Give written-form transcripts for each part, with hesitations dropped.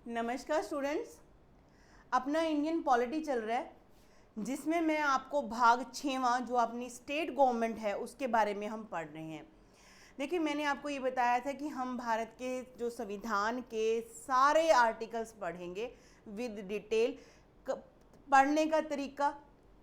नमस्कार स्टूडेंट्स, अपना Indian polity चल रहा है जिसमें मैं आपको भाग 6वां जो अपनी स्टेट गवर्नमेंट है उसके बारे में हम पढ़ रहे हैं। देखिए, मैंने आपको ये बताया था कि हम भारत के जो संविधान के सारे आर्टिकल्स पढ़ेंगे विद डिटेल। पढ़ने का तरीका,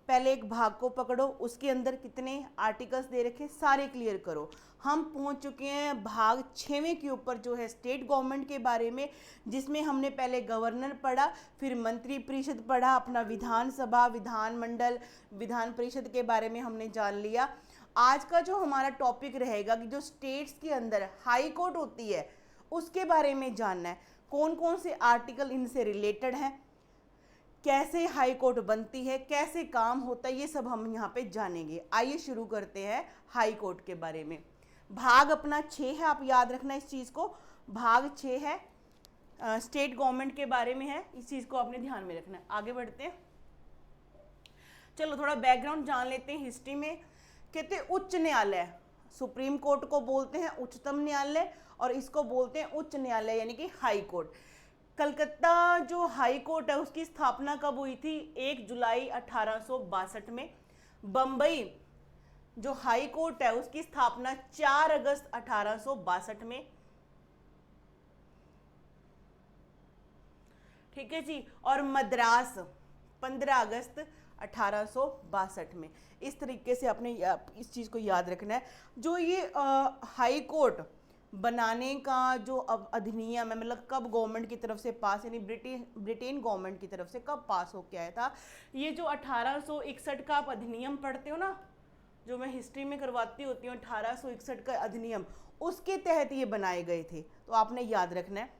पहले एक भाग को पकड़ो, उसके अंदर कितने आर्टिकल्स दे रखे सारे क्लियर करो। हम पहुंच चुके हैं भाग 6वें के ऊपर जो है स्टेट गवर्नमेंट के बारे में, जिसमें हमने पहले गवर्नर पढ़ा, फिर मंत्री परिषद पढ़ा, अपना विधानसभा, विधानमंडल, विधान परिषद के बारे में हमने जान लिया। आज का जो हमारा टॉपिक रहेगा कि जो स्टेट्स के अंदर हाई कोर्ट होती है उसके बारे में जानना है, कौन कौन से आर्टिकल इनसे रिलेटेड हैं, कैसे हाई कोर्ट बनती है, कैसे काम होता है, ये सब हम यहाँ पे जानेंगे। आइए शुरू करते हैं हाई कोर्ट के बारे में। भाग अपना 6 है, आप याद रखना इस चीज़ को, भाग 6 है, स्टेट गवर्नमेंट के बारे में है, इस चीज़ को आपने ध्यान में रखना है। आगे बढ़ते हैं, चलो थोड़ा बैकग्राउंड जान लेते हैं हिस्ट्री में। कहते हैं उच्च न्यायालय, सुप्रीम कोर्ट को बोलते हैं उच्चतम न्यायालय और इसको बोलते हैं उच्च न्यायालय यानी कि हाई कोर्ट। कलकत्ता जो हाई कोर्ट है उसकी स्थापना कब हुई थी? 1 जुलाई 1862 में। बम्बई जो हाई कोर्ट है उसकी स्थापना 4 अगस्त 1862 में। ठीक है जी। और मद्रास 15 अगस्त 1862 में। इस तरीके से आपने इस चीज़ को याद रखना है। जो ये हाई कोर्ट बनाने का जो अब अधिनियम है, मतलब कब गवर्नमेंट की तरफ से पास, यानी ब्रिटेन गवर्नमेंट की तरफ से कब पास हो के आया था, ये जो 1861 का आप अधिनियम पढ़ते हो ना, जो मैं हिस्ट्री में करवाती होती हूँ, 1861 का अधिनियम, उसके तहत ये बनाए गए थे, तो आपने याद रखना है।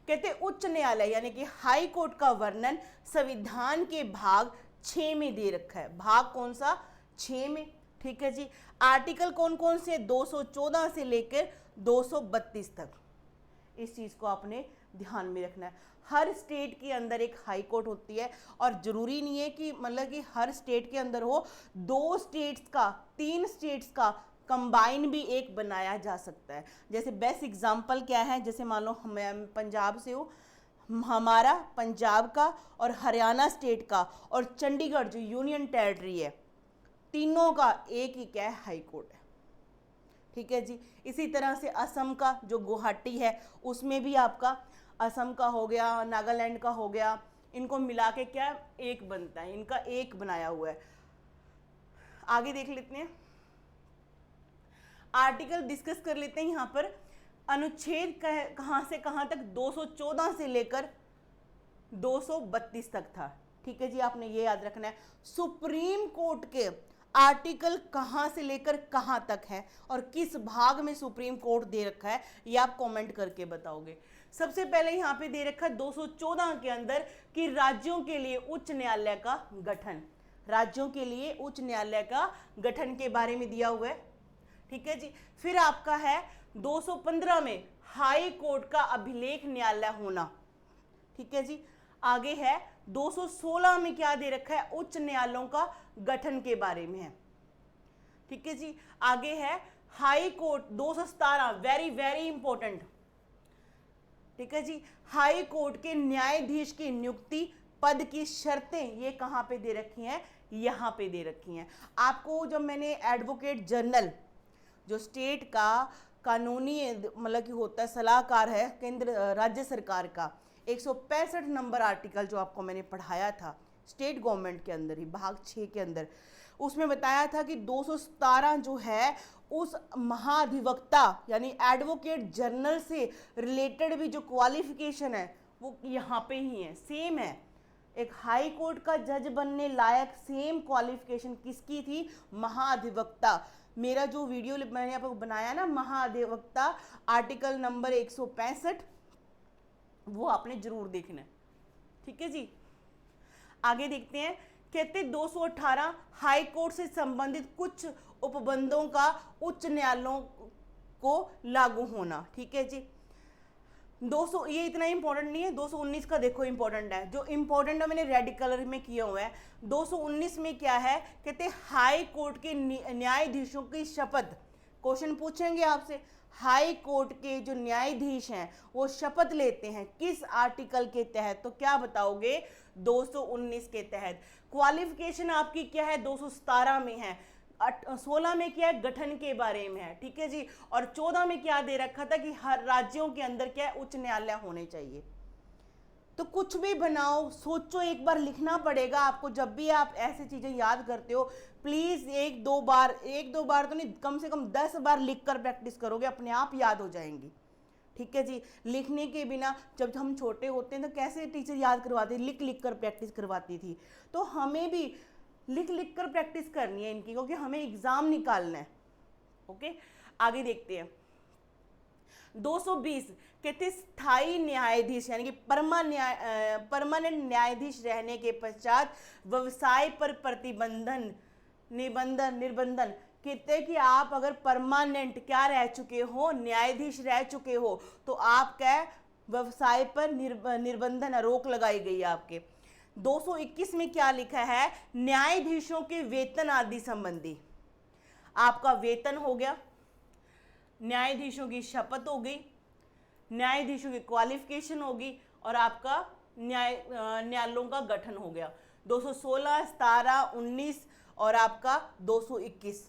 कहते उच्च न्यायालय यानी कि हाई कोर्ट का वर्णन संविधान के भाग 6 में दे रखा है। भाग कौन सा? 6 में। ठीक है जी। आर्टिकल कौन कौन से? 214 से लेकर 232 तक। इस चीज को आपने ध्यान में रखना है। हर स्टेट के अंदर एक हाई कोर्ट होती है और जरूरी नहीं है कि मतलब कि हर स्टेट के अंदर हो, 2 स्टेट्स का, 3 स्टेट्स का कंबाइन भी एक बनाया जा सकता है। जैसे बेस्ट एग्जांपल क्या है, जैसे मान लो मैं पंजाब से हूँ, हमारा पंजाब का और हरियाणा स्टेट का और चंडीगढ़ जो यूनियन टेरिटरी है, तीनों का एक ही क्या है? हाई कोर्ट है। ठीक है जी। इसी तरह से असम का जो गुवाहाटी है उसमें भी आपका असम का हो गया, नागालैंड का हो गया, इनको मिला के क्या एक बनता है, इनका एक बनाया हुआ है। आगे देख लेते हैं, आर्टिकल डिस्कस कर लेते हैं यहाँ पर। अनुच्छेद कहाँ से कहाँ तक? 214 से लेकर 232 तक था। ठीक है जी, आपने ये याद रखना है। सुप्रीम कोर्ट के आर्टिकल कहां से लेकर कहां तक है और किस भाग में सुप्रीम कोर्ट दे रखा है, ये आप कमेंट करके बताओगे। सबसे पहले यहां पे दे रखा है 214 के अंदर कि राज्यों के लिए उच्च न्यायालय का गठन, राज्यों के लिए उच्च न्यायालय का गठन के बारे में दिया हुआ है। ठीक है जी। फिर आपका है 215 में हाई कोर्ट का अभिलेख न्यायालय होना। ठीक है जी। आगे है 216 में क्या दे रखा है? उच्च न्यायालयों का गठन के बारे में है। ठीक है जी। आगे है high court 217, very very important. ठीक है जी। हाई कोर्ट के न्यायाधीश की नियुक्ति, पद की शर्तें, ये कहां पे दे रखी हैं? यहां पे दे रखी हैं। आपको जब मैंने एडवोकेट जनरल जो स्टेट का कानूनी मतलब कि होता है, सलाहकार है केंद्र राज्य सरकार का, 165 नंबर आर्टिकल जो आपको मैंने पढ़ाया था स्टेट गवर्नमेंट के अंदर ही भाग 6 के अंदर, उसमें बताया था कि 217 जो है उस महाधिवक्ता यानी एडवोकेट जनरल से रिलेटेड भी जो क्वालिफिकेशन है वो यहाँ पे ही है, सेम है। एक हाई कोर्ट का जज बनने लायक सेम क्वालिफिकेशन किसकी थी? महाधिवक्ता। मेरा जो वीडियो मैंने आपको बनाया ना महाधिवक्ता, आर्टिकल नंबर 165, वो आपने जरूर देखना है। ठीक है जी। आगे देखते हैं। कहते 218 हाई कोर्ट से संबंधित कुछ उपबंधों का उच्च न्यायालयों को लागू होना। ठीक है जी। 200 ये इतना इंपॉर्टेंट नहीं है, 219 का देखो इंपॉर्टेंट है, जो इंपॉर्टेंट है मैंने रेड कलर में किया हुआ है। 219 में क्या है? कहते हाई कोर्ट के न्यायाधीशों की शपथ, क्वेश्चन पूछेंगे आपसे, हाई कोर्ट के जो न्यायाधीश हैं वो शपथ लेते हैं किस आर्टिकल के तहत, तो क्या बताओगे? 219 के तहत। क्वालिफिकेशन आपकी क्या है? 217 में है। 16 में क्या है? गठन के बारे में है, ठीक है जी। और 14 में क्या दे रखा था कि हर राज्यों के अंदर क्या है? उच्च न्यायालय होने चाहिए। तो कुछ भी बनाओ, सोचो, एक बार लिखना पड़ेगा आपको। जब भी आप ऐसी चीजें याद करते हो, प्लीज एक दो बार तो नहीं, कम से कम 10 बार लिख कर प्रैक्टिस करोगे, अपने आप याद हो जाएंगी, ठीक है जी। लिखने के बिना, जब हम छोटे होते हैं तो कैसे टीचर याद करवाती, लिख लिख कर प्रैक्टिस करवाती थी। तो हमें भी लिख लिख कर प्रैक्टिस करनी है इनकी, क्योंकि हमें एग्जाम निकालना है। ओके, आगे देखते हैं। 220 कहते स्थायी न्यायाधीश यानी कि परमानेंट न्यायाधीश रहने के पश्चात व्यवसाय पर प्रतिबंधन निर्बंधन कहते हैं कि आप अगर परमानेंट क्या रह चुके हो, न्यायाधीश रह चुके हो, तो आप क्या व्यवसाय पर निर्बंधन, रोक लगाई गई है आपके। 221 में क्या लिखा है? न्यायाधीशों के वेतन आदि संबंधी। आपका वेतन हो गया, न्यायाधीशों की शपथ हो गई, न्यायाधीशों की क्वालिफिकेशन होगी, और आपका न्यायालयों का गठन हो गया। 216, 17, 19 और आपका 221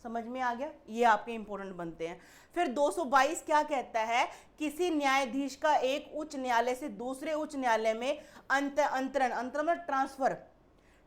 समझ में आ गया। ये आपके इंपॉर्टेंट बनते हैं। फिर 222 क्या कहता है? किसी न्यायाधीश का एक उच्च न्यायालय से दूसरे उच्च न्यायालय में अंतरण मतलब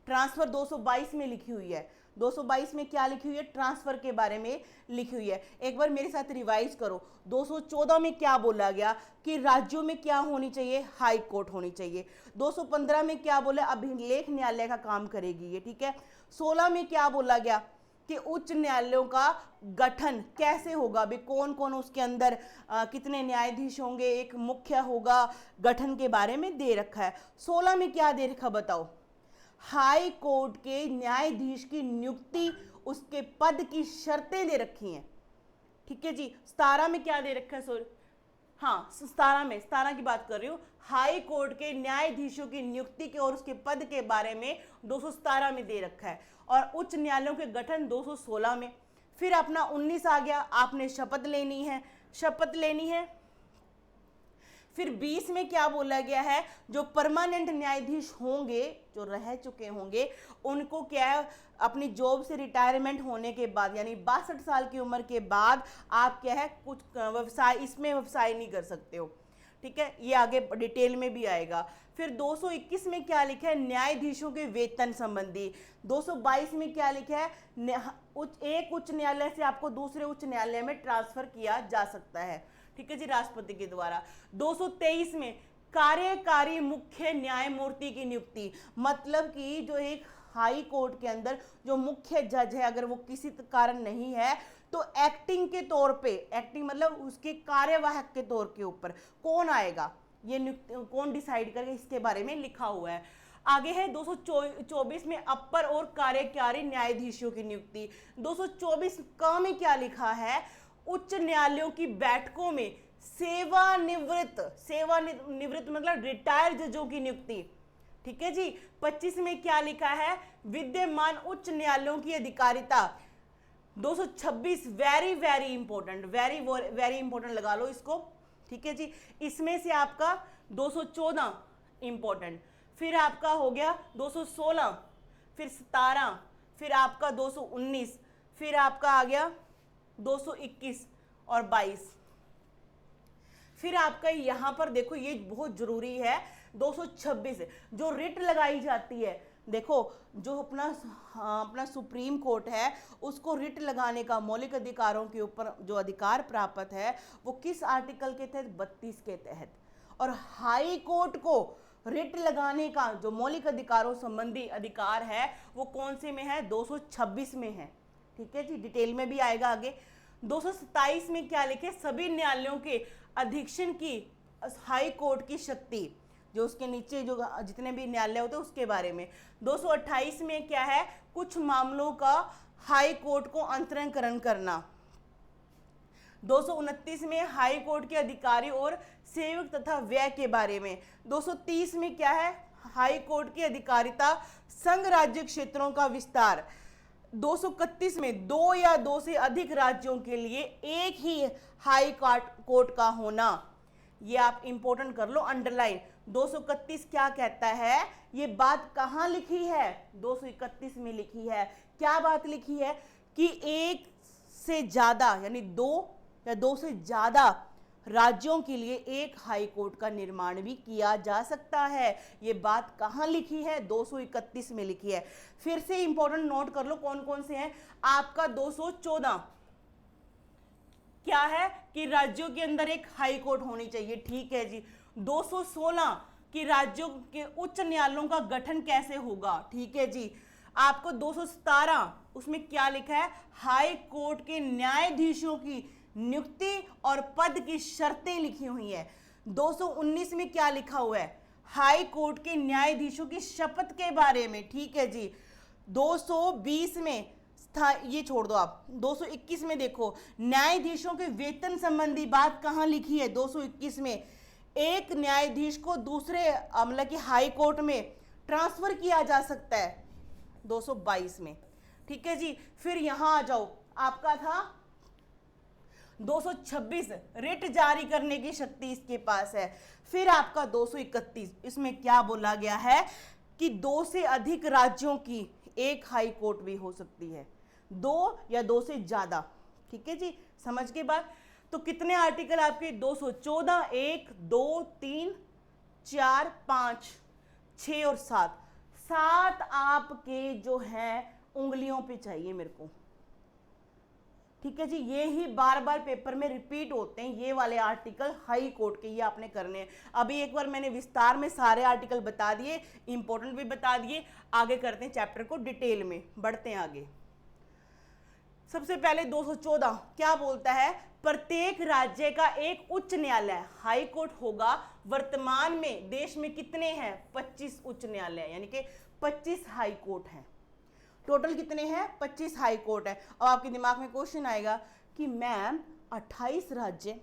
ट्रांसफर 222 में लिखी हुई है। 222 में क्या लिखी हुई है? ट्रांसफर के बारे में लिखी हुई है। एक बार मेरे साथ रिवाइज करो। 214 में क्या बोला गया कि राज्यों में क्या होनी चाहिए? हाई कोर्ट होनी चाहिए। 215 में क्या बोला? अभिलेख न्यायालय का काम करेगी ये, ठीक है। 16 में क्या बोला गया कि उच्च न्यायालयों का गठन कैसे होगा, भी कौन कौन उसके अंदर कितने न्यायाधीश होंगे, एक मुख्य होगा, गठन के बारे में दे रखा है। 16 में क्या दे रखा बताओ? हाई कोर्ट के न्यायाधीश की नियुक्ति, उसके पद की शर्तें दे रखी हैं, ठीक है जी। 17 में क्या दे रखा है? सॉरी, हाँ 17 की बात कर रही हूँ। हाई कोर्ट के न्यायाधीशों की नियुक्ति के और उसके पद के बारे में 217 में दे रखा है, और उच्च न्यायालयों के गठन 216 में। फिर अपना 19 आ गया, आपने शपथ लेनी है। फिर 20 में क्या बोला गया है? जो परमानेंट न्यायाधीश होंगे, जो रह चुके होंगे, उनको क्या है? अपनी जॉब से रिटायरमेंट होने के बाद यानी 62 साल की उम्र के बाद आप क्या है कुछ व्यवसाय नहीं कर सकते हो, ठीक है। ये आगे डिटेल में भी आएगा। फिर 221 में क्या लिखा है? न्यायाधीशों के वेतन संबंधी। 222 में क्या लिखा है? एक उच्च न्यायालय से आपको दूसरे उच्च न्यायालय में ट्रांसफर किया जा सकता है, ठीक है जी, राष्ट्रपति के द्वारा। 223 में कार्यकारी मुख्य न्यायमूर्ति की नियुक्ति, मतलब कि जो एक हाई कोर्ट के अंदर जो मुख्य जज है, अगर वो किसी कारण नहीं है तो एक्टिंग के तौर पे, एक्टिंग मतलब उसके कार्यवाहक के तौर के ऊपर कौन आएगा, ये कौन डिसाइड करेगा, इसके बारे में लिखा हुआ है। आगे है 224 में अपर और कार्यकारी न्यायाधीशों की नियुक्ति। 224 क में क्या लिखा है? उच्च न्यायालयों की बैठकों में सेवानिवृत्त मतलब रिटायर्ड जजों की नियुक्ति, ठीक है जी। 25 में क्या लिखा है? विद्यमान उच्च न्यायालयों की अधिकारिता। 226 वेरी इंपॉर्टेंट लगा लो इसको, ठीक है जी। इसमें से आपका 214 इंपॉर्टेंट, फिर आपका हो गया 216, फिर 17, फिर आपका 219, फिर आपका आ गया 221 और 22। फिर आपका यहां पर देखो, ये बहुत जरूरी है, 226 जो रिट लगाई जाती है। देखो जो अपना सुप्रीम कोर्ट है, उसको रिट लगाने का मौलिक अधिकारों के ऊपर जो अधिकार प्राप्त है वो किस आर्टिकल के तहत? 32 के तहत। और हाई कोर्ट को रिट लगाने का जो मौलिक अधिकारों संबंधी अधिकार है वो कौन से में है? 226 में है, ठीक है जी, डिटेल में भी आएगा आगे। 227 में क्या लिखे? सभी न्यायालयों के अधीक्षण की हाई कोर्ट की शक्ति, जो उसके नीचे जो जितने भी न्यायालय होते हैं उसके बारे में। 228 में क्या है? कुछ मामलों का हाई कोर्ट को अंतरंकरण करना। 229 में हाई कोर्ट के अधिकारी और सेवक तथा व्यय के बारे में। 230 में क्या है? हाई कोर्ट की अधिकारिता, संघ राज्य क्षेत्रों का विस्तार। 231 में दो या दो से अधिक राज्यों के लिए एक ही हाई कोर्ट का होना, ये आप इंपॉर्टेंट कर लो, अंडरलाइन। 231 क्या कहता है, ये बात कहां लिखी है, 231 में लिखी है। क्या बात लिखी है कि एक से ज्यादा यानी दो या दो से ज्यादा राज्यों के लिए एक हाई कोर्ट का निर्माण भी किया जा सकता है। ये बात कहां लिखी है, 231 में लिखी है। फिर से इंपॉर्टेंट नोट कर लो कौन कौन से हैं। आपका 214 क्या है कि राज्यों के अंदर एक हाई कोर्ट होनी चाहिए, ठीक है जी। 216 कि राज्यों के उच्च न्यायालयों का गठन कैसे होगा, ठीक है जी। आपको 217 उसमें क्या लिखा है, हाई कोर्ट के न्यायाधीशों की नियुक्ति और पद की शर्तें लिखी हुई है। 219 में क्या लिखा हुआ है, हाई कोर्ट के न्यायाधीशों की शपथ के बारे में, ठीक है जी। 220 में ये छोड़ दो आप, 221 में देखो न्यायाधीशों के वेतन संबंधी बात कहां लिखी है, 221 में एक न्यायाधीश को दूसरे मतलब कि हाई कोर्ट में ट्रांसफर किया जा सकता है, 222 में, ठीक है जी। फिर यहां आ जाओ, आपका था 226 रिट जारी करने की शक्ति इसके पास है। फिर आपका 231 इसमें क्या बोला गया है कि दो से अधिक राज्यों की एक हाई कोर्ट भी हो सकती है, दो या दो से ज्यादा, ठीक है जी, समझ के बाद। तो कितने आर्टिकल आपके, 214, 1 2 3 4 5 6 और 7, 7 आपके जो हैं उंगलियों पे चाहिए मेरे को, ठीक है जी। ये ही बार बार पेपर में रिपीट होते हैं ये वाले आर्टिकल हाई कोर्ट के, ये आपने करने हैं। अभी एक बार मैंने विस्तार में सारे आर्टिकल बता दिए, इंपॉर्टेंट भी बता दिए। आगे करते हैं चैप्टर को डिटेल में, बढ़ते हैं आगे। सबसे पहले 214 क्या बोलता है, प्रत्येक राज्य का एक उच्च न्यायालय हाई कोर्ट होगा। वर्तमान में देश में कितने हैं, 25 उच्च न्यायालय, यानी कि 25 हाई कोर्ट हैं। टोटल कितने हैं, 25 हाई कोर्ट है। अब आपके दिमाग में क्वेश्चन आएगा कि मैम 28 राज्य,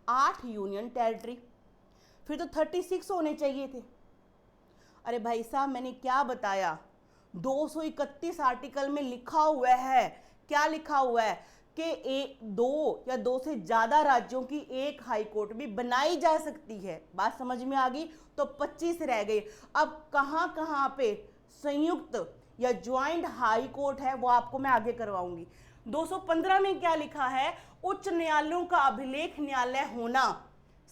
8 यूनियन टेरिटरी, फिर तो 36 होने चाहिए थे। अरे भाई साहब मैंने क्या बताया, 231 आर्टिकल में लिखा हुआ है, क्या लिखा हुआ है कि दो या दो से ज्यादा राज्यों की एक हाई कोर्ट भी बनाई जा सकती है। बात समझ में आ गई, तो 25 रह गए। अब कहां कहां पे संयुक्त या ज्वाइंट हाई कोर्ट है वो आपको मैं आगे करवाऊंगी। 215 में क्या लिखा है, उच्च न्यायालयों का अभिलेख न्यायालय होना।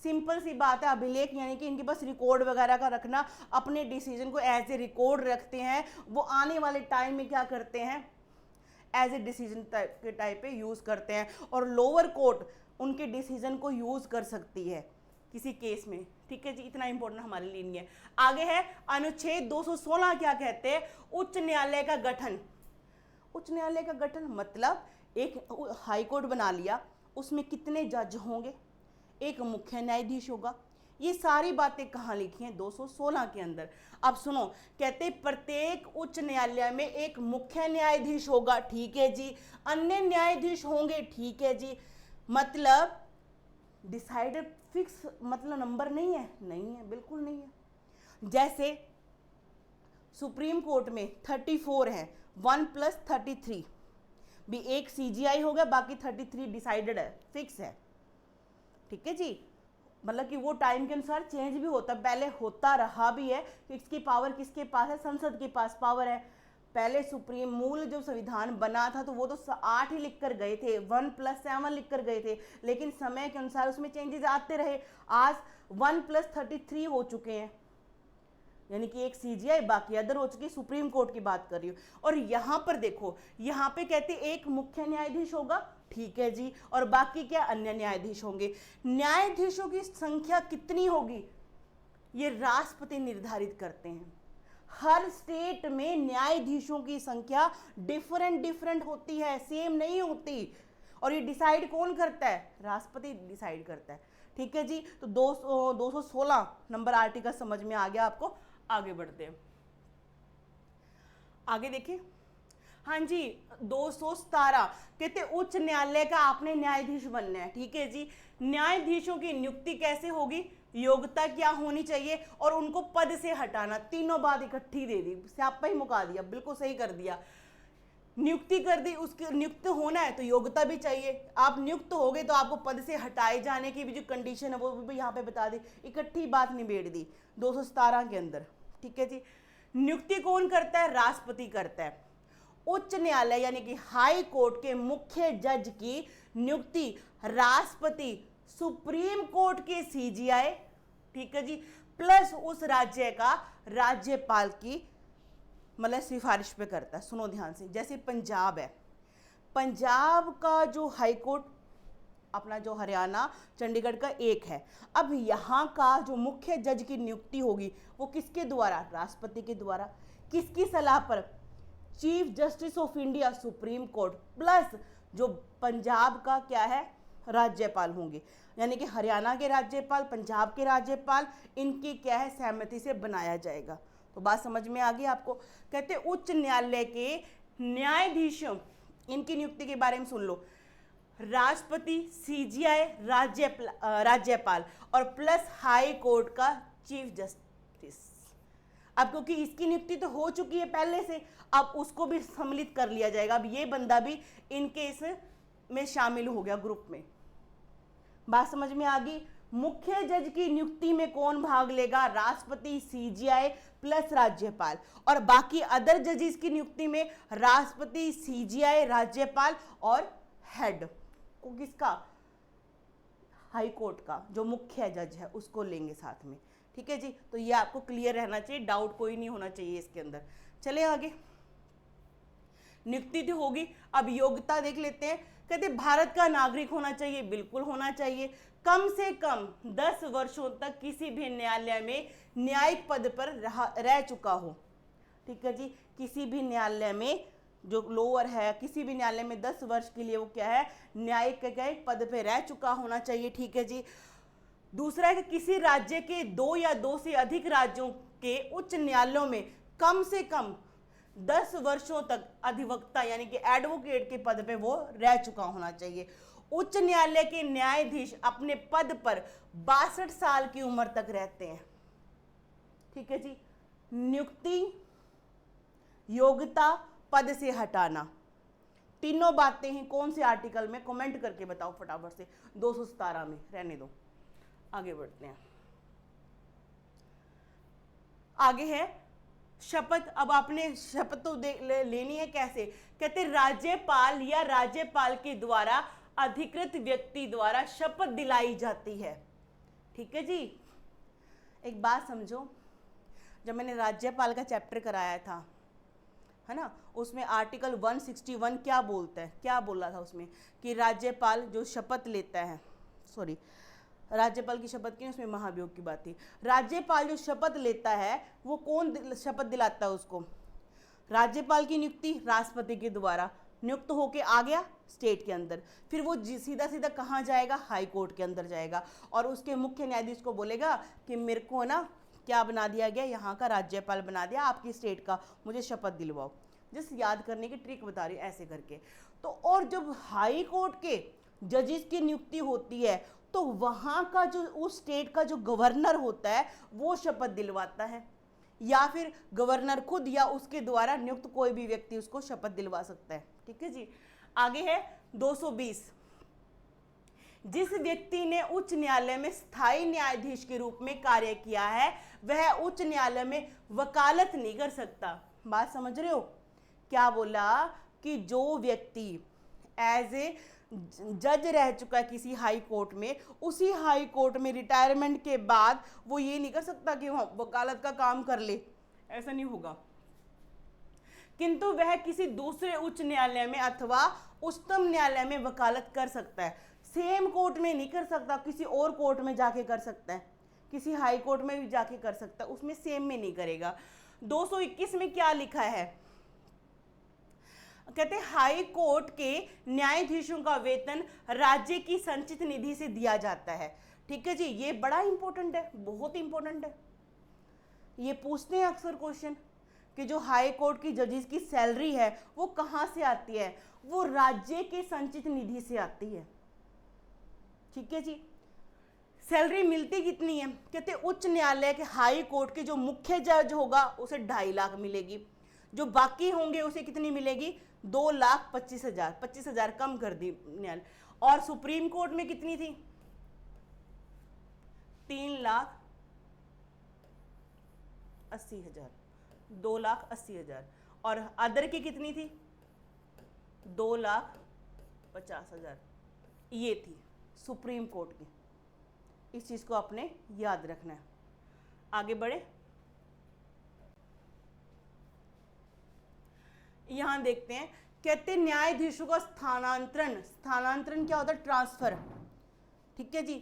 सिंपल सी बात है, अभिलेख यानी कि इनके पास रिकॉर्ड वगैरह का रखना, अपने डिसीजन को एज ए रिकॉर्ड रखते हैं, वो आने वाले टाइम में क्या करते हैं, एज ए डिसीजन के टाइप पे यूज करते हैं, और लोअर कोर्ट उनके डिसीजन को यूज कर सकती है किसी केस में, ठीक है जी। इतना इंपॉर्टेंट हमारे लिए नहीं है। आगे है अनुच्छेद 216 क्या कहते हैं, उच्च न्यायालय का गठन। उच्च न्यायालय का गठन मतलब एक हाई कोर्ट बना लिया, उसमें कितने जज होंगे, एक मुख्य न्यायाधीश होगा। ये सारी बातें कहाँ लिखी हैं, 216 के अंदर। अब सुनो, कहते प्रत्येक उच्च न्यायालय में एक मुख्य न्यायाधीश होगा, ठीक है जी, अन्य न्यायाधीश होंगे, ठीक है जी। मतलब डिसाइडेड फिक्स मतलब नंबर नहीं है, नहीं है, बिल्कुल नहीं है। जैसे सुप्रीम कोर्ट में 34 है, 1 + 33 भी एक सीजीआई होगा, बाकी 33 डिसाइडेड है, फिक्स है, ठीक है जी। मतलब कि वो टाइम के अनुसार चेंज भी होता, पहले होता रहा भी है। इसकी पावर किसके पास है, संसद के पास पावर है। पहले सुप्रीम मूल जो संविधान बना था तो वो तो 8 ही लिख कर गए थे, 1 + 7 लिख कर गए थे, लेकिन समय के अनुसार उसमें चेंजेस आते रहे। आज 1 + 33 हो चुके हैं, यानी कि एक सीजीआई बाकी अदर हो चुकी, सुप्रीम कोर्ट की बात कर रही हूँ। और यहाँ पर देखो, यहाँ पे कहते एक मुख्य न्यायाधीश होगा, ठीक है जी, और बाकी क्या अन्य न्यायाधीश होंगे। न्यायाधीशों की संख्या कितनी होगी ये राष्ट्रपति निर्धारित करते हैं। हर स्टेट में न्यायाधीशों की संख्या डिफरेंट होती है, सेम नहीं होती, और ये डिसाइड कौन करता है, राष्ट्रपति डिसाइड करता है, ठीक है जी। तो 216 नंबर आर्टिकल समझ में आ गया आपको। आगे बढ़ते हैं, आगे देखिए। हाँ जी, 217 कहते उच्च न्यायालय का आपने न्यायाधीश बनना है, ठीक है जी। न्यायाधीशों की नियुक्ति कैसे होगी, योग्यता क्या होनी चाहिए, और उनको पद से हटाना, तीनों बात इकट्ठी दे दी, स्यापा ही मुका दिया, बिल्कुल सही कर दिया। नियुक्ति कर दी, उसके नियुक्त होना है तो योग्यता भी चाहिए। आप नियुक्त हो गए तो आपको पद से हटाए जाने की भी जो कंडीशन है वो भी यहाँ पे बता दी, इकट्ठी बात निबेड़ दी 217 के अंदर। ठीक है जी। नियुक्ति कौन करता है? राष्ट्रपति करता है। उच्च न्यायालय यानी कि हाई कोर्ट के मुख्य जज की नियुक्ति राष्ट्रपति, सुप्रीम कोर्ट के सीजीआई, ठीक है जी, प्लस उस राज्य का राज्यपाल की मतलब सिफारिश पे करता है। सुनो ध्यान से, जैसे पंजाब है, पंजाब का जो हाई कोर्ट अपना जो हरियाणा चंडीगढ़ का एक है, अब यहाँ का जो मुख्य जज की नियुक्ति होगी वो किसके द्वारा? राष्ट्रपति के द्वारा। किसकी सलाह पर? Chief justice of India, supreme court, plus जो पंजाब का क्या है? राज्यपाल होंगे, यानी कि हरियाणा के राज्यपाल, पंजाब के राज्यपाल, इनकी क्या है? सहमति से बनाया जाएगा। तो बात समझ में आ गई आपको। कहते उच्च न्यायालय के न्यायाधीशों, इनकी नियुक्ति के बारे में सुन लो, राष्ट्रपति, सीजीआई, राज्यपाल और प्लस हाई कोर्ट का चीफ जस्टिस। अब क्योंकि इसकी नियुक्ति तो हो चुकी है पहले से, अब उसको भी सम्मिलित कर लिया जाएगा। अब ये बंदा भी इनके इसमें शामिल हो गया ग्रुप में। बात समझ में आ गई। मुख्य जज की नियुक्ति में कौन भाग लेगा? राष्ट्रपति, सीजीआई प्लस राज्यपाल, और बाकी अदर जजेस की नियुक्ति में राष्ट्रपति, सीजीआई, राज्यपाल और हेड को किसका? हाई कोर्ट का जो मुख्य जज है उसको लेंगे साथ में। ठीक है जी। तो ये आपको क्लियर रहना चाहिए, डाउट कोई नहीं होना चाहिए इसके अंदर। चले आगे। नियुक्ति तो होगी, अब योग्यता देख लेते हैं। कहते भारत का नागरिक होना चाहिए, बिल्कुल होना चाहिए। कम से कम 10 वर्षों तक किसी भी न्यायालय में न्यायिक पद पर रह चुका हो। ठीक है जी। किसी भी न्यायालय में जो लोअर है, किसी भी न्यायालय में 10 वर्ष के लिए वो क्या है? न्यायिक पद पे रह चुका होना चाहिए। ठीक है जी। दूसरा है कि किसी राज्य के 2 या 2 से अधिक राज्यों के उच्च न्यायालयों में कम से कम 10 वर्षों तक अधिवक्ता यानी कि एडवोकेट के पद पे वो रह चुका होना चाहिए। उच्च न्यायालय के न्यायाधीश अपने पद पर 62 साल की उम्र तक रहते हैं। ठीक है जी। नियुक्ति, योग्यता, पद से हटाना, तीनों बातें ही कौन से आर्टिकल में? कमेंट करके बताओ फटाफट से। 217 में, रहने दो, आगे बढ़ते हैं। आगे है शपथ। अब आपने शपथ तो लेनी है कैसे? कहते राज्यपाल या राज्यपाल के द्वारा अधिकृत व्यक्ति द्वारा शपथ दिलाई जाती है। ठीक है जी। एक बात समझो, जब मैंने राज्यपाल का चैप्टर कराया था, है ना, उसमें आर्टिकल 161 क्या बोलता है? क्या बोला था उसमें? कि राज्यपाल जो शपथ लेता है, सॉरी राज्यपाल की शपथ की, उसमें महाभियोग की बात थी। राज्यपाल जो शपथ लेता है वो कौन शपथ दिलाता है उसको? राज्यपाल की नियुक्ति राष्ट्रपति के द्वारा, नियुक्त होके आ गया स्टेट के अंदर, फिर वो सीधा सीधा कहाँ जाएगा? हाई कोर्ट के अंदर जाएगा, और उसके मुख्य न्यायाधीश को बोलेगा कि मेरे को ना क्या बना दिया गया? यहाँ का राज्यपाल बना दिया आपकी स्टेट का, मुझे शपथ दिलवाओ। जस्ट याद करने की ट्रिक बता रही हूँ, ऐसे करके। तो और जब हाई कोर्ट के जजेस की नियुक्ति होती है तो वहाँ का जो उस स्टेट का जो गवर्नर होता है वो शपथ दिलवाता है, या फिर गवर्नर खुद या उसके द्वारा नियुक्त कोई भी व्यक्ति उसको शपथ दिलवा सकता है। ठीक है जी। आगे है 220। जिस व्यक्ति ने उच्च न्यायालय में स्थायी न्यायाधीश के रूप में कार्य किया है वह उच्च न्यायालय में वकालत नहीं कर सकता। बात समझ रहे हो? क्या बोला? कि जो व्यक्ति एज ए जज रह चुका है किसी हाई कोर्ट में, उसी हाई कोर्ट में रिटायरमेंट के बाद वो ये नहीं कर सकता कि वकालत का काम कर ले, ऐसा नहीं होगा। किंतु वह किसी दूसरे उच्च न्यायालय में अथवा उच्चतम न्यायालय में वकालत कर सकता है। सेम कोर्ट में नहीं कर सकता, किसी और कोर्ट में जाके कर सकता है, किसी हाई कोर्ट में भी जाके कर सकता है, उसमें सेम में नहीं करेगा। 221 में क्या लिखा है? कहते हाई कोर्ट के न्यायाधीशों का वेतन राज्य की संचित निधि से दिया जाता है। ठीक है जी। ये बड़ा इंपॉर्टेंट है, बहुत इंपॉर्टेंट है। ये पूछते हैं अक्सर क्वेश्चन कि जो हाई कोर्ट की जजेस की सैलरी है वो कहाँ से आती है? वो राज्य के संचित निधि से आती है। ठीक है जी। सैलरी मिलती कितनी है? कहते उच्च न्यायालय के हाई कोर्ट के जो मुख्य जज होगा उसे 2.5 लाख मिलेगी, जो बाकी होंगे उसे कितनी मिलेगी? 2,25,000, 25,000 कम कर दी न्यायालय। और सुप्रीम कोर्ट में कितनी थी? 3,80,000, 2,80,000। और अदर की कितनी थी? 2,50,000। ये थी सुप्रीम कोर्ट की। इस चीज को आपने याद रखना है। आगे बढ़े, यहां देखते हैं, कहते न्यायाधीशों का स्थानांतरण। स्थानांतरण क्या होता है? ट्रांसफर। ठीक है जी।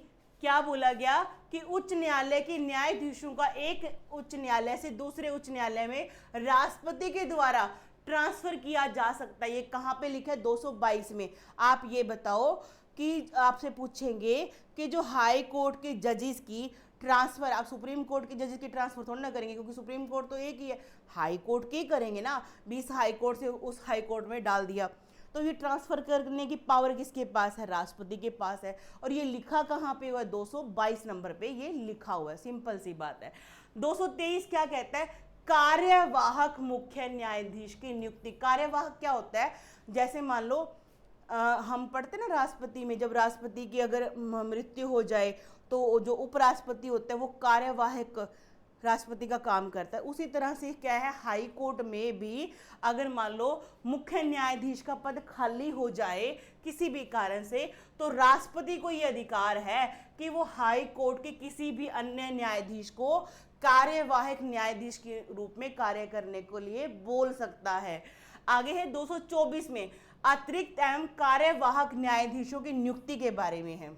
क्या बोला गया कि उच्च न्यायालय के न्यायाधीशों का एक उच्च न्यायालय से दूसरे उच्च न्यायालय में राष्ट्रपति के द्वारा ट्रांसफर किया जा सकता है। ये कहां पे लिखा है? 222 में। आप ये बताओ कि आपसे पूछेंगे कि जो हाई कोर्ट के जजेस की ट्रांसफर, आप सुप्रीम कोर्ट के जजेस की ट्रांसफर थोड़ा ना करेंगे, क्योंकि सुप्रीम कोर्ट तो एक ही है, हाई कोर्ट के ही करेंगे ना। 20 हाई कोर्ट से उस हाई कोर्ट में डाल दिया, तो ये ट्रांसफर करने की पावर किसके पास है? राष्ट्रपति के पास है। और ये लिखा कहाँ पे हुआ है? 222 नंबर पे ये लिखा हुआ है। सिंपल सी बात है। 223 क्या कहता है? कार्यवाहक मुख्य न्यायाधीश की नियुक्ति। कार्यवाहक क्या होता है? जैसे मान लो हम पढ़ते ना राष्ट्रपति में, जब राष्ट्रपति की अगर मृत्यु हो जाए तो जो उपराष्ट्रपति होता है वो कार्यवाहक राष्ट्रपति का काम करता है। उसी तरह से क्या है, हाई कोर्ट में भी अगर मान लो मुख्य न्यायाधीश का पद खाली हो जाए किसी भी कारण से, तो राष्ट्रपति को ये अधिकार है कि वो हाई कोर्ट के किसी भी अन्य न्यायाधीश को कार्यवाहक न्यायाधीश के रूप में कार्य करने के लिए बोल सकता है। आगे है 224 में अतिरिक्त एवं कार्यवाहक न्यायाधीशों की नियुक्ति के बारे में है।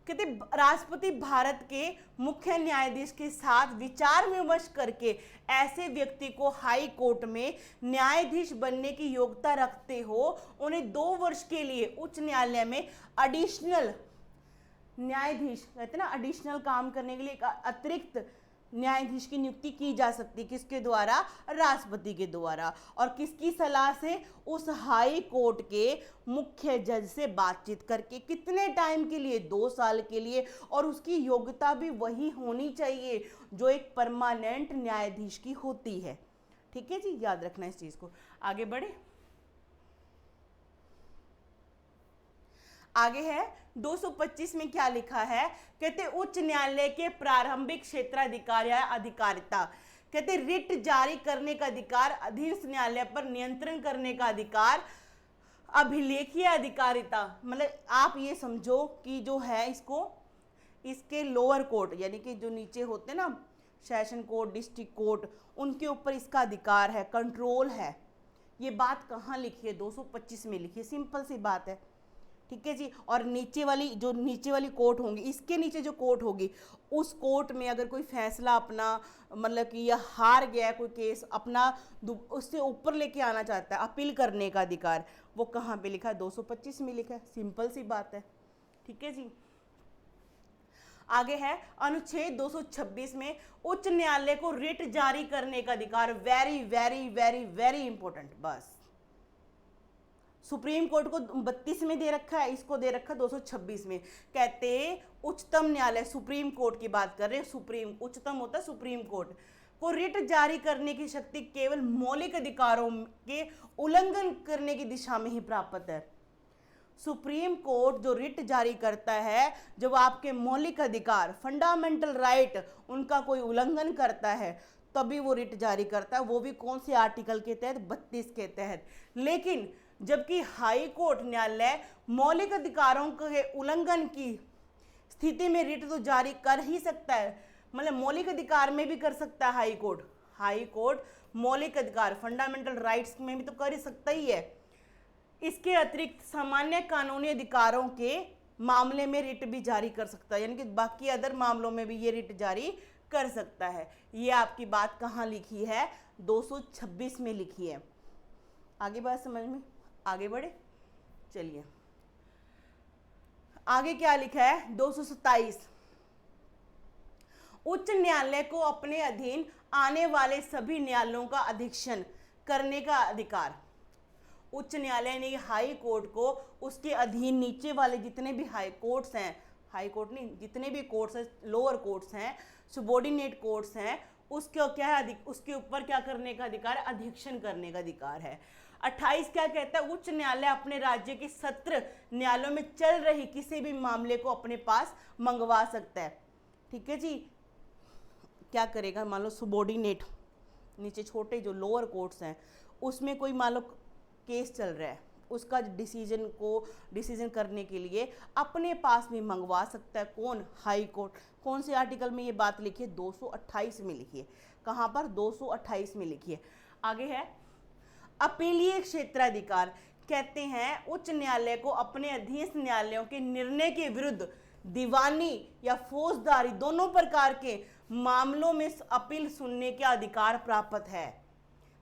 कहते राष्ट्रपति भारत के मुख्य न्यायाधीश के साथ विचार विमर्श करके ऐसे व्यक्ति को हाई कोर्ट में न्यायाधीश बनने की योग्यता रखते हो, उन्हें 2 वर्ष के लिए उच्च न्यायालय में एडिशनल न्यायाधीश, कहते ना एडिशनल काम करने के लिए एक अतिरिक्त न्यायाधीश की नियुक्ति की जा सकती है। किसके द्वारा? राष्ट्रपति के द्वारा। और किसकी सलाह से? उस हाई कोर्ट के मुख्य जज से बातचीत करके। कितने टाइम के लिए? 2 साल के लिए। और उसकी योग्यता भी वही होनी चाहिए जो एक परमानेंट न्यायाधीश की होती है। ठीक है जी, याद रखना इस चीज को। आगे बढ़े, आगे है 225 में क्या लिखा है? कहते उच्च न्यायालय के प्रारंभिक क्षेत्राधिकार या अधिकारिता। कहते रिट जारी करने का अधिकार, अधीनस्थ न्यायालय पर नियंत्रण करने का अधिकार, अभिलेखीय अधिकारिता। मतलब आप ये समझो कि जो है इसको, इसके लोअर कोर्ट यानी कि जो नीचे होते ना सेशन कोर्ट, डिस्ट्रिक्ट कोर्ट, उनके ऊपर इसका अधिकार है, कंट्रोल है। ये बात कहाँ लिखी है? 225 में लिखी है। सिंपल सी बात है। ठीक है जी। और नीचे वाली, जो नीचे वाली कोर्ट होंगी, इसके नीचे जो कोर्ट होगी, उस कोर्ट में अगर कोई फैसला अपना मतलब कि यह हार गया कोई केस अपना, उससे ऊपर लेके आना चाहता है, अपील करने का अधिकार, वो कहाँ पे लिखा है? 225 में लिखा है। सिंपल सी बात है। ठीक है जी। आगे है अनुच्छेद 226 में उच्च न्यायालय को रिट जारी करने का अधिकार। Very very very very important. बस सुप्रीम कोर्ट को 32 में दे रखा है, इसको दे रखा है 226 में। कहते उच्चतम न्यायालय, सुप्रीम कोर्ट की बात कर रहे हैं, सुप्रीम, उच्चतम होता है सुप्रीम कोर्ट, को रिट जारी करने की शक्ति केवल मौलिक अधिकारों के उल्लंघन करने की दिशा में ही प्राप्त है। सुप्रीम कोर्ट जो रिट जारी करता है, जब आपके मौलिक अधिकार, फंडामेंटल राइट, उनका कोई उल्लंघन करता है, तभी वो रिट जारी करता है। वो भी कौन से आर्टिकल के तहत? 32 के तहत। लेकिन जबकि हाई कोर्ट न्यायालय मौलिक अधिकारों के उल्लंघन की स्थिति में रिट तो जारी कर ही सकता है, मतलब मौलिक अधिकार में भी कर सकता है हाई कोर्ट। हाई कोर्ट मौलिक अधिकार, फंडामेंटल राइट्स में भी तो कर ही सकता ही है। इसके अतिरिक्त सामान्य कानूनी अधिकारों के मामले में रिट भी जारी कर सकता है, यानी कि बाकी अदर मामलों में भी ये रिट जारी कर सकता है। ये आपकी बात कहाँ लिखी है? 226 में लिखी है। आगे बात समझ में? आगे बढ़े, चलिए आगे क्या लिखा है? 227 उच्च न्यायालय को अपने अधीन आने वाले सभी न्यायालयों का अधीक्षण करने का अधिकार। उच्च न्यायालय ने हाई कोर्ट को उसके अधीन नीचे वाले जितने भी हाई कोर्ट्स हैं, हाई कोर्ट नहीं, जितने भी कोर्ट्स हैं, लोअर कोर्ट्स हैं, सबॉर्डिनेट कोर्ट्स हैं, उसके क्या है? उसके ऊपर क्या करने का अधिकार? अधीक्षण करने का अधिकार है। 28 क्या कहता है, उच्च न्यायालय अपने राज्य के सत्र न्यायालयों में चल रही किसी भी मामले को अपने पास मंगवा सकता है। ठीक है जी। क्या करेगा, मान लो सुबॉर्डिनेट, नीचे छोटे जो लोअर कोर्ट्स हैं उसमें कोई मान लो केस चल रहा है, उसका डिसीजन करने के लिए अपने पास भी मंगवा सकता है। कौन? High court. कौन से आर्टिकल में ये बात लिखी है? 228 में लिखी है। कहाँ पर? 228 में लिखी है। आगे है अपीलीय क्षेत्राधिकार। कहते हैं उच्च न्यायालय को अपने अधीनस्थ न्यायालयों के निर्णय के विरुद्ध दीवानी या फौजदारी दोनों प्रकार के मामलों में अपील सुनने के अधिकार प्राप्त है।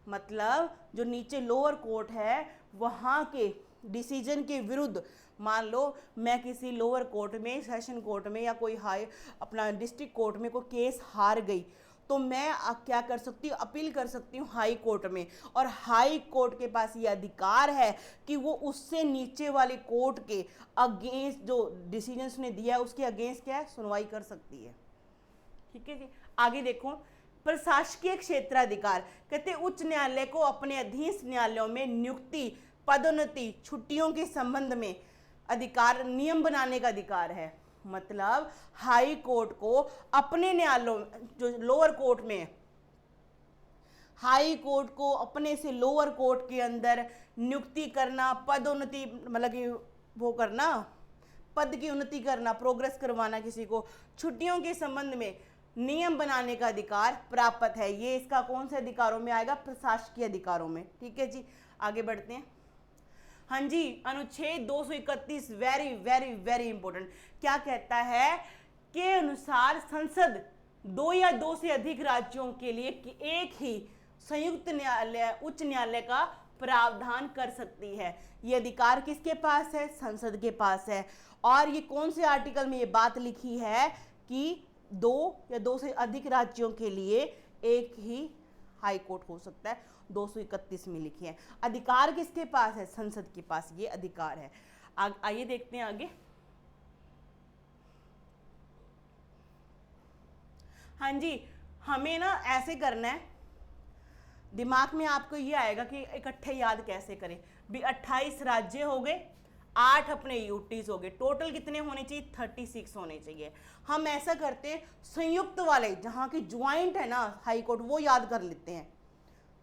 मतलब जो नीचे लोअर कोर्ट है वहाँ के डिसीजन के विरुद्ध, मान लो मैं किसी लोअर कोर्ट में, सेशन कोर्ट में या कोई हाई अपना डिस्ट्रिक्ट कोर्ट में कोई केस हार गई, तो मैं क्या कर सकती हूँ? अपील कर सकती हूँ हाई कोर्ट में। और हाई कोर्ट के पास ये अधिकार है कि वो उससे नीचे वाले कोर्ट के अगेंस्ट जो डिसीजन उसने दिया है उसके अगेंस्ट क्या है? सुनवाई कर सकती है। ठीक है जी। आगे देखो प्रशासकीय क्षेत्राधिकार। कहते उच्च न्यायालय को अपने अधीनस्थ न्यायालयों में नियुक्ति, पदोन्नति, छुट्टियों के संबंध में अधिकार, नियम बनाने का अधिकार है। मतलब हाई कोर्ट को अपने न्यायालयों, जो लोअर कोर्ट में, हाई कोर्ट को अपने से लोअर कोर्ट के अंदर नियुक्ति करना, पदोन्नति मतलब कि वो करना, पद की उन्नति करना, प्रोग्रेस करवाना, किसी को छुट्टियों के संबंध में नियम बनाने का अधिकार प्राप्त है। ये इसका कौन से अधिकारों में आएगा? प्रशासकीय अधिकारों में। ठीक है जी। आगे बढ़ते हैं। हाँ जी, अनुच्छेद 231 वेरी वेरी वेरी इंपॉर्टेंट। क्या कहता है के अनुसार संसद 2 या 2 से अधिक राज्यों के लिए एक ही संयुक्त न्यायालय, उच्च न्यायालय का प्रावधान कर सकती है। ये अधिकार किसके पास है? संसद के पास है। और ये कौन से आर्टिकल में ये बात लिखी है कि 2 या 2 से अधिक राज्यों के लिए एक ही हाई कोर्ट हो सकता है। 231 में लिखी है। अधिकार किसके पास है? संसद के पास ये अधिकार है। आइए देखते हैं आगे। हाँ जी, हमें ना ऐसे करना है, दिमाग में आपको ये आएगा कि इकट्ठे याद कैसे करें। भी 28 राज्य हो गए, 8 अपने यूटीज हो गए, टोटल कितने होने चाहिए? 36 होने चाहिए। हम ऐसा करते हैं संयुक्त वाले, जहाँ की ज्वाइंट है ना हाई कोर्ट, वो याद कर लेते हैं।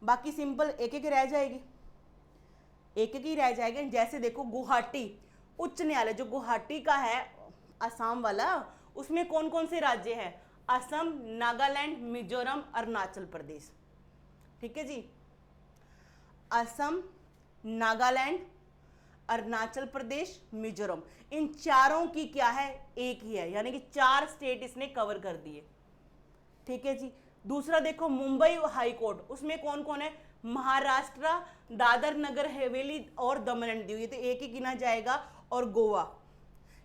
बाकी सिंपल एक एक रह जाएगी, एक एक ही रह जाएगा। जैसे देखो गुवाहाटी उच्च न्यायालय, जो गुवाहाटी का है असम वाला, उसमें कौन कौन से राज्य हैं? असम, नागालैंड, मिजोरम, अरुणाचल प्रदेश। ठीक है जी। असम, नागालैंड, अरुणाचल प्रदेश, मिजोरम, इन चारों की क्या है? एक ही है, यानी कि 4 स्टेट इसने कवर कर दिए। ठीक है जी। दूसरा देखो मुंबई हाई कोर्ट, उसमें कौन कौन है? महाराष्ट्र, दादर नगर हवेली और दमन एंड दीव, ये तो एक ही गिना जाएगा, और गोवा,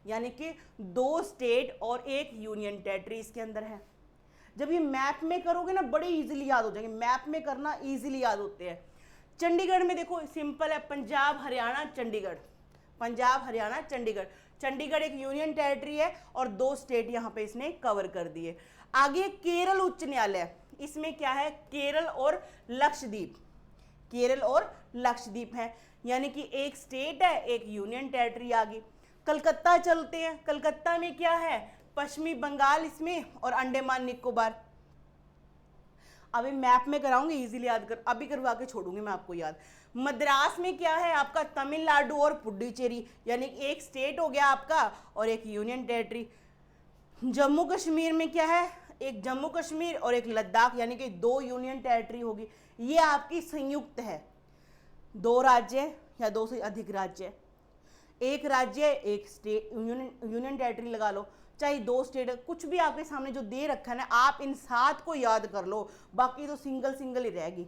यानी कि 2 स्टेट और 1 यूनियन टेरिटरी इसके अंदर है। जब ये मैप में करोगे ना बड़े इजीली याद हो जाएंगे, मैप में करना इजीली याद होते हैं। चंडीगढ़ में देखो सिंपल है, पंजाब हरियाणा चंडीगढ़, पंजाब हरियाणा चंडीगढ़। चंडीगढ़ एक यूनियन टेरिटरी है और 2 स्टेट यहाँ पे इसने कवर कर दिए। आगे केरल उच्च न्यायालय, इसमें क्या है? केरल और लक्षद्वीप, केरल और लक्षद्वीप है, यानी कि एक स्टेट है, एक यूनियन टेरिटरी आ गई। कलकत्ता चलते हैं, कलकत्ता में क्या है? पश्चिमी बंगाल इसमें और अंडमान निकोबार। अभी मैप में कराऊंगी, इजीली याद कर, अभी करवा के छोड़ूंगी मैं आपको याद। मद्रास में क्या है आपका? तमिलनाडु और पुडुचेरी, यानी एक स्टेट हो गया आपका और एक यूनियन टेरिटरी। जम्मू कश्मीर में क्या है? एक जम्मू कश्मीर और एक लद्दाख, यानी कि 2 यूनियन टेरिटरी होगी। ये आपकी संयुक्त है, 2 राज्य या 2 से अधिक राज्य, एक राज्य एक स्टेट, यूनियन टेरिटरी लगा लो, चाहे 2 स्टेट, कुछ भी आपके सामने जो दे रखा है ना, आप इन 7 को याद कर लो, बाकी तो सिंगल सिंगल ही रहेगी।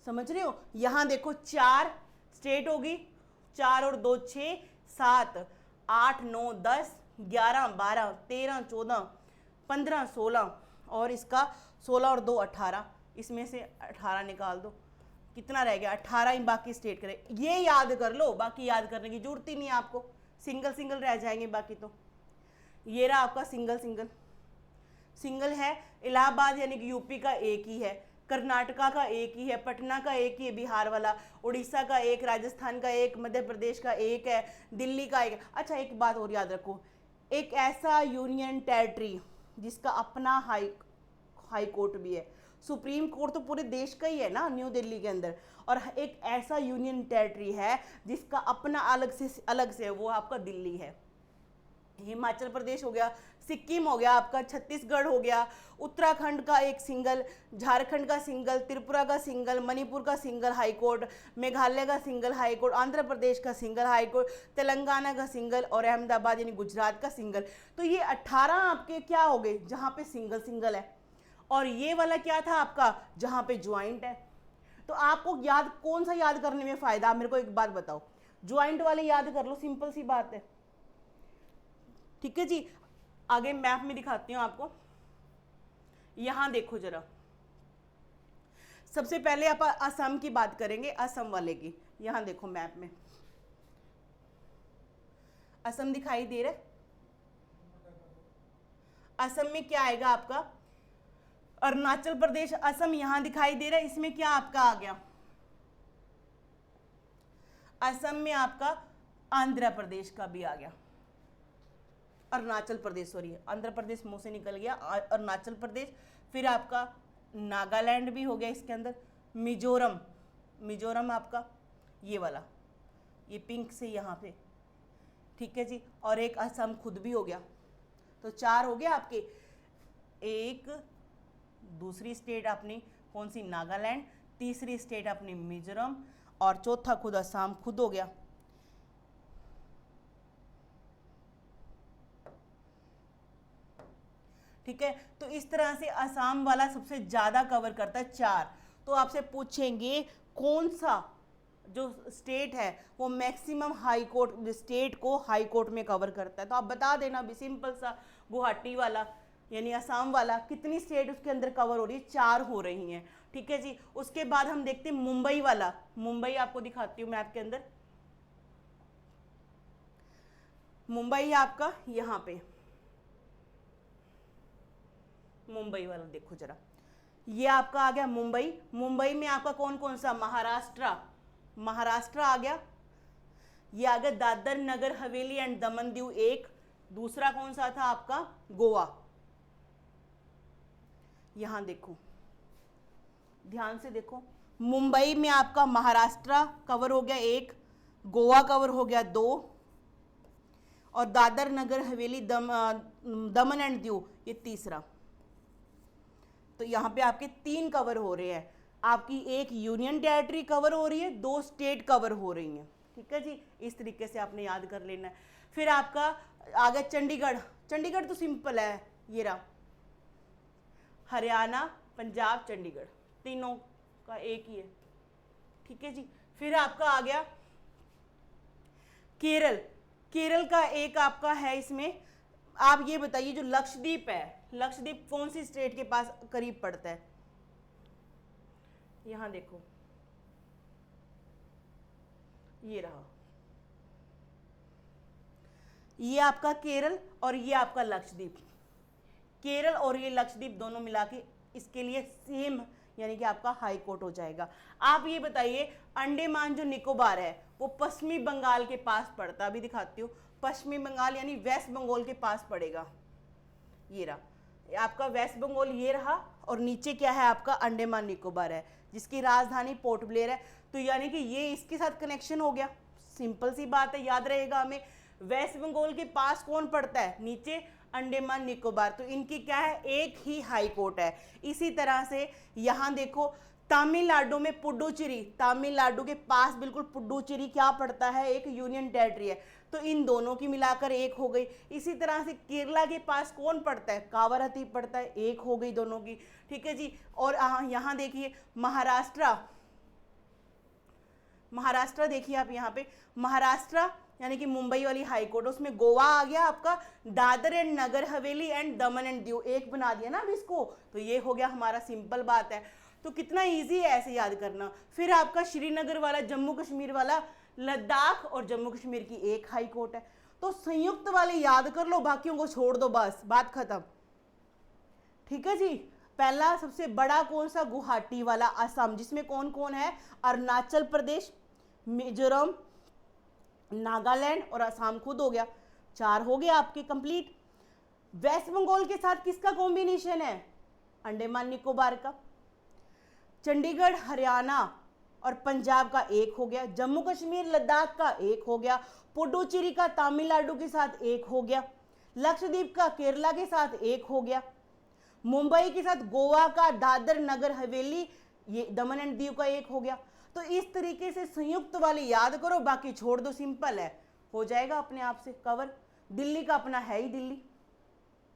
समझ रहे हो? यहां देखो 4 स्टेट होगी, 4 और 2 6, 7, 8 9 10 11 12 13 14 15 16 और इसका 16 और 2 18, इसमें से 18 निकाल दो, कितना रह गया? 18 ही बाकी स्टेट करे। ये याद कर लो, बाकी याद करने की जरूरत ही नहीं है आपको, सिंगल सिंगल रह जाएंगे बाकी तो। ये रहा आपका सिंगल सिंगल, सिंगल है। इलाहाबाद यानी कि यूपी का एक ही है। कर्नाटका का एक ही है, पटना का एक ही है बिहार वाला, उड़ीसा का एक, राजस्थान का एक, मध्य प्रदेश का एक है, दिल्ली का एक। अच्छा एक बात और याद रखो, एक ऐसा यूनियन टेरिटरी जिसका अपना हाई कोर्ट भी है। सुप्रीम कोर्ट तो पूरे देश का ही है ना न्यू दिल्ली के अंदर, और एक ऐसा यूनियन टेरिटरी है जिसका अपना अलग से है, वो आपका दिल्ली है। हिमाचल प्रदेश हो गया, सिक्किम हो गया आपका, छत्तीसगढ़ हो गया, उत्तराखंड का एक सिंगल, झारखंड का सिंगल, त्रिपुरा का सिंगल, मणिपुर का सिंगल हाई कोर्ट, मेघालय का single high court, Andhra Pradesh का सिंगल हाई कोर्ट, तेलंगाना का सिंगल, और अहमदाबाद यानी गुजरात का सिंगल। तो ये 18 आपके क्या हो गए जहाँ पे सिंगल सिंगल है, और ये वाला क्या था आपका जहाँ पे ज्वाइंट है। तो आपको याद कौन सा याद करने में फायदा, आप मेरे को एक बात बताओ, ज्वाइंट वाले याद कर लो, सिंपल सी बात है। ठीक है जी, आगे मैप में दिखाती हूं आपको। यहां देखो जरा, सबसे पहले आप असम की बात करेंगे, असम वाले की। यहां देखो मैप में असम दिखाई दे रहा है। असम में क्या आएगा आपका, अरुणाचल प्रदेश, असम यहां दिखाई दे रहा है। इसमें क्या आपका आ गया, असम में आपका आंध्र प्रदेश का भी आ गया, अरुणाचल प्रदेश, सॉरी आंध्र प्रदेश मुंह से निकल गया, अरुणाचल प्रदेश, फिर आपका नागालैंड भी हो गया इसके अंदर, मिजोरम, मिजोरम आपका ये वाला, ये पिंक से यहाँ पे, ठीक है जी, और एक असम खुद भी हो गया। तो 4 हो गया आपके, एक दूसरी स्टेट अपनी कौन सी, नागालैंड, तीसरी स्टेट अपनी मिजोरम, और चौथा खुद असम खुद हो गया। ठीक है, तो इस तरह से असम वाला सबसे ज्यादा कवर करता है 4। तो आपसे पूछेंगे कौन सा जो स्टेट है वो मैक्सिमम हाई कोर्ट स्टेट को हाई कोर्ट में कवर करता है, तो आप बता देना भी, सिंपल सा, गुवाहाटी वाला यानी असम वाला। कितनी स्टेट उसके अंदर कवर हो रही है, 4 हो रही हैं। ठीक है जी, उसके बाद हम देखते हैं मुंबई वाला, मुंबई आपको दिखाती हूँ मैप के अंदर। मुंबई आपका यहाँ पे, मुंबई वाला देखो जरा, ये आपका आ गया मुंबई। मुंबई में आपका कौन कौन सा, महाराष्ट्र, महाराष्ट्र आ गया, ये आ गया दादर नगर हवेली एंड दमन दीव एक, दूसरा कौन सा था आपका, गोवा। यहां देखो, ध्यान से देखो, मुंबई में आपका महाराष्ट्र कवर हो गया 1, गोवा कवर हो गया 2, और दादर नगर हवेली दमन एंड दीव ये तीसरा। तो यहाँ पे आपके 3 कवर हो रहे हैं, आपकी एक यूनियन टेरिटरी कवर हो रही है, 2 स्टेट कवर हो रही हैं। ठीक है जी, इस तरीके से आपने याद कर लेना है। फिर आपका आ गया चंडीगढ़, चंडीगढ़ तो सिंपल है, ये रहा, हरियाणा, पंजाब, चंडीगढ़, तीनों का एक ही है। ठीक है जी, फिर आपका आ गया केरल, केरल का एक आपका है इसमें। आप ये बताइए जो लक्षद्वीप है, लक्षद्वीप कौन सी स्टेट के पास करीब पड़ता है, यहां देखो, ये रहा, ये आपका केरल और ये आपका लक्षद्वीप। केरल और ये लक्षद्वीप दोनों मिला के इसके लिए सेम यानी कि आपका हाई कोर्ट हो जाएगा। आप ये बताइए अंडमान जो निकोबार है वो पश्चिमी बंगाल के पास पड़ता, अभी दिखाती हूँ, पश्चिमी बंगाल यानी वेस्ट बंगाल के पास पड़ेगा। ये रहा आपका वेस्ट बंगाल, ये रहा, और नीचे क्या है आपका अंडमान निकोबार है जिसकी राजधानी पोर्ट ब्लेयर है। तो यानी कि ये इसके साथ कनेक्शन हो गया, सिंपल सी बात है, याद रहेगा हमें। वेस्ट बंगाल के पास कौन पड़ता है, नीचे अंडमान निकोबार, तो इनकी क्या है, एक ही हाई कोर्ट है। इसी तरह से यहां देखो तमिलनाडु में पुडुचेरी, तमिलनाडु के पास बिल्कुल पुडुचेरी क्या पड़ता है, एक यूनियन टेरिटरी है, तो इन दोनों की मिलाकर एक हो गई। इसी तरह से केरला के पास कौन पड़ता है, कावरत्ती पड़ता है, एक हो गई दोनों की। ठीक है जी, और यहां देखिए महाराष्ट्र, महाराष्ट्र देखिए आप यहाँ पे, महाराष्ट्र यानी कि मुंबई वाली हाई कोर्ट, उसमें गोवा आ गया आपका, Dadar and Nagar Haveli and Daman and Diu, एक बना दिया ना अब इसको, तो ये हो गया हमारा, सिंपल बात है। तो कितना इजी है ऐसे याद करना। फिर आपका श्रीनगर वाला, जम्मू कश्मीर वाला, लद्दाख और जम्मू कश्मीर की एक हाई कोर्ट है। तो संयुक्त वाले याद कर लो, बाकियों को छोड़ दो, बस बात खत्म। ठीक है जी, पहला सबसे बड़ा कौन सा, गुवाहाटी वाला, असम, जिसमें कौन कौन है, अरुणाचल प्रदेश, मिजोरम, नागालैंड और असम खुद हो गया, 4 हो गया आपके कंप्लीट। वेस्ट बंगाल के साथ किसका कॉम्बिनेशन है, अंडमान निकोबार का। चंडीगढ़, हरियाणा और पंजाब का 1 हो गया, जम्मू कश्मीर लद्दाख का 1 हो गया, पुडुचेरी का तमिलनाडु के साथ 1 हो गया, लक्षद्वीप का केरला के साथ 1 हो गया, मुंबई के साथ गोवा का, दादर नगर हवेली, ये दमन एंड दीव का 1 हो गया। तो इस तरीके से संयुक्त वाले याद करो, बाकी छोड़ दो, सिंपल है, हो जाएगा अपने आप से कवर। दिल्ली का अपना है ही दिल्ली,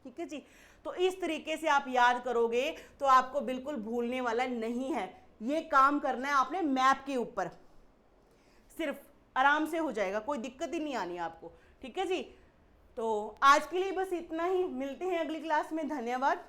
ठीक है जी। तो इस तरीके से आप याद करोगे तो आपको बिल्कुल भूलने वाला नहीं है। ये काम करना है आपने मैप के ऊपर, सिर्फ आराम से हो जाएगा, कोई दिक्कत ही नहीं आनी आपको, ठीक है जी। तो आज के लिए बस इतना ही, मिलते हैं अगली क्लास में, धन्यवाद।